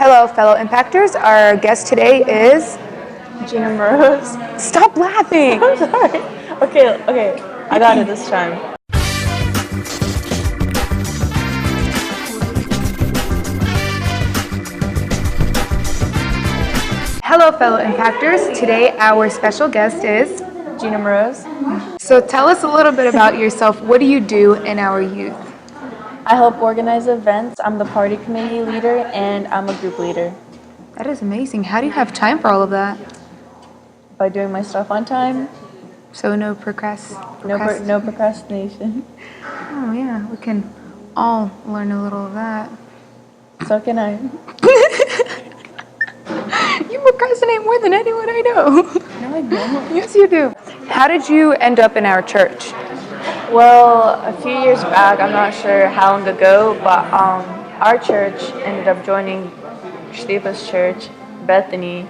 Hello, fellow impactors. Our guest today is. GINA MOROZ. Stop laughing! I'm sorry. Okay. I got it this time. Hello, fellow impactors. Today, our special guest is. GINA MOROZ. So, tell us a little bit about yourself. What do you do in our youth? I help organize events. I'm the party committee leader and I'm a group leader. That is amazing. How do you have time for all of that? By doing my stuff on time. So, no No procrastination. Oh, yeah. We can all learn a little of that. So can I. You procrastinate more than anyone I know. No, I don't. Yes, you do. How did you end up in our church? Well, a few years back, I'm not sure how long ago, but our church ended up joining Stefa's church, Bethany.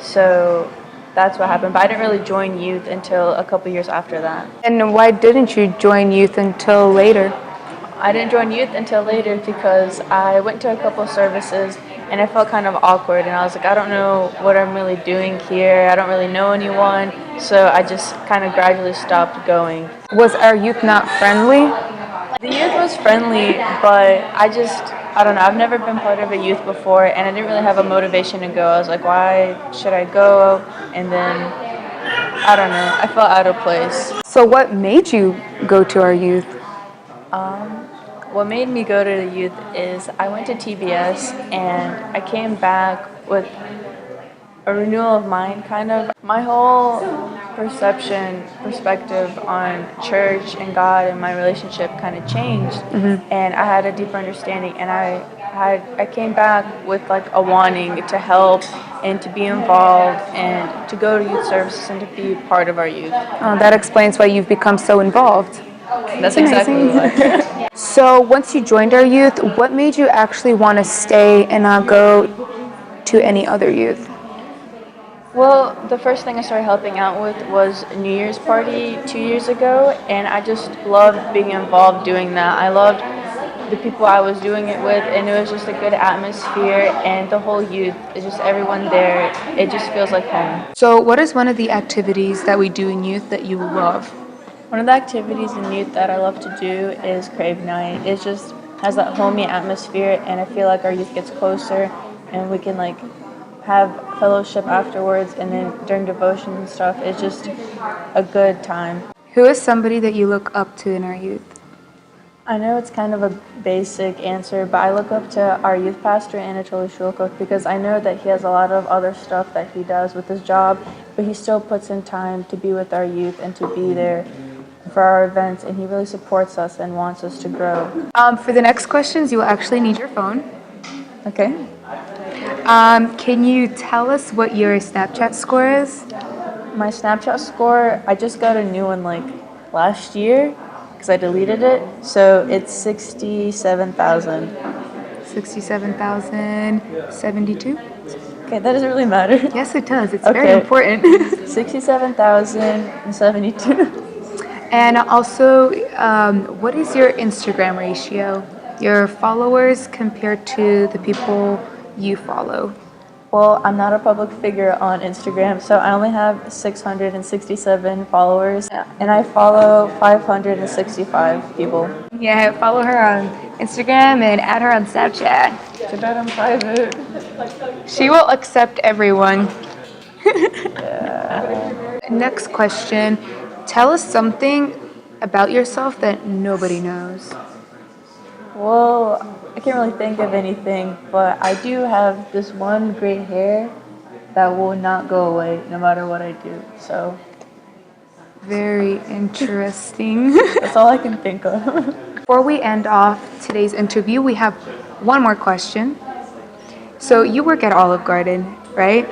So that's what happened. But I didn't really join youth until a couple years after that. And why didn't you join youth until later? I didn't join youth until later because I went to a couple of services and I felt kind of awkward and I was like, I don't know what I'm really doing here. I don't really know anyone. So I just kind of gradually stopped going. Was our youth not friendly? The youth was friendly, but I don't know. I've never been part of a youth before and I didn't really have a motivation to go. I was like, why should I go? And then, I don't know. I felt out of place. So what made you go to our youth? What made me go to the youth is I went to TBS and I came back with a renewal of mind, kind of. My whole perspective on church and God and my relationship kind of changed, and I had a deeper understanding, and I came back with like a wanting to help and to be involved and to go to youth services and to be part of our youth. Oh, that explains why you've become so involved. That's exactly why. So once you joined our youth, what made you actually want to stay and not go to any other youth? Well, the first thing I started helping out with was a New Year's party 2 years ago, and I just loved being involved doing that. I loved the people I was doing it with, and it was just a good atmosphere, and the whole youth, it's just everyone there, it just feels like home. So what is one of the activities that we do in youth that you love? One of the activities in youth that I love to do is Crave Night. It just has that homey atmosphere, and I feel like our youth gets closer, and we can like have fellowship afterwards, and then during devotion and stuff. It's just a good time. Who is somebody that you look up to in our youth? I know it's kind of a basic answer, but I look up to our youth pastor, Anatoly Shulkov, because I know that he has a lot of other stuff that he does with his job, but he still puts in time to be with our youth and to be there for our events, and he really supports us and wants us to grow. For the next questions, you will actually need your phone. Okay. Can you tell us what your Snapchat score is? My Snapchat score, I just got a new one like last year because I deleted it, so it's 67,000. 67,072? Okay, that doesn't really matter. Yes, it does. It's very important. 67,072. And also, what is your Instagram ratio? Your followers compared to the people you follow? Well, I'm not a public figure on Instagram, so I only have 667 followers, and I follow 565 people. Yeah, follow her on Instagram and add her on Snapchat. Too bad I'm private. She will accept everyone. Next question. Tell us something about yourself that nobody knows. Well, I can't really think of anything, but I do have this one gray hair that will not go away no matter what I do. So, very interesting. That's all I can think of. Before we end off today's interview, we have one more question. So you work at Olive Garden, right?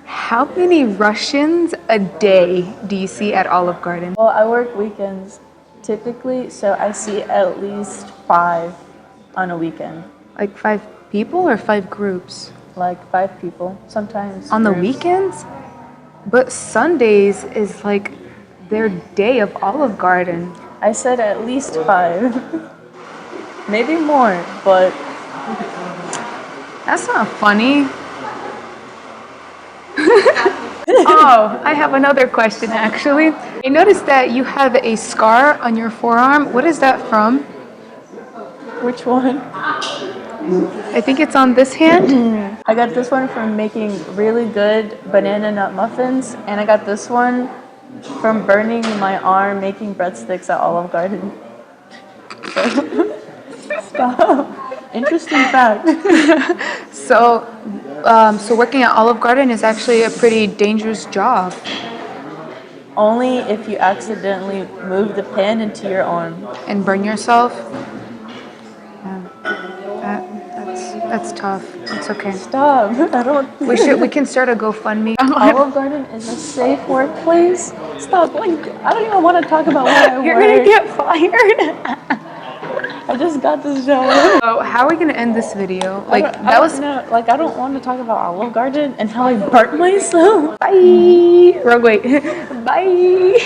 How many Russians a day do you see at Olive Garden? Well, I work weekends typically, so I see at least 5 on a weekend. Like 5 people or 5 groups? Like 5 people, sometimes on groups. The weekends? But Sundays is like their day of Olive Garden. I said at least 5. Maybe more, but That's not funny. Oh, I have another question actually. I noticed that you have a scar on your forearm. What is that from? Which one? I think it's on this hand. I got this one from making really good banana nut muffins, and I got this one from burning my arm making breadsticks at Olive Garden. Stop. Interesting fact. So, so working at Olive Garden is actually a pretty dangerous job. Only if you accidentally move the pan into your arm. And burn yourself. Yeah, that's tough. It's okay. Stop. I don't. We can start a GoFundMe. Olive Garden is a safe workplace. Stop. Like, I don't even want to talk about where I You're work. gonna get fired. I just got this job. So how are we gonna end this video? Like I that was. don't want to talk about Olive Garden and how I burnt myself. Bye. Wrong way. Bye.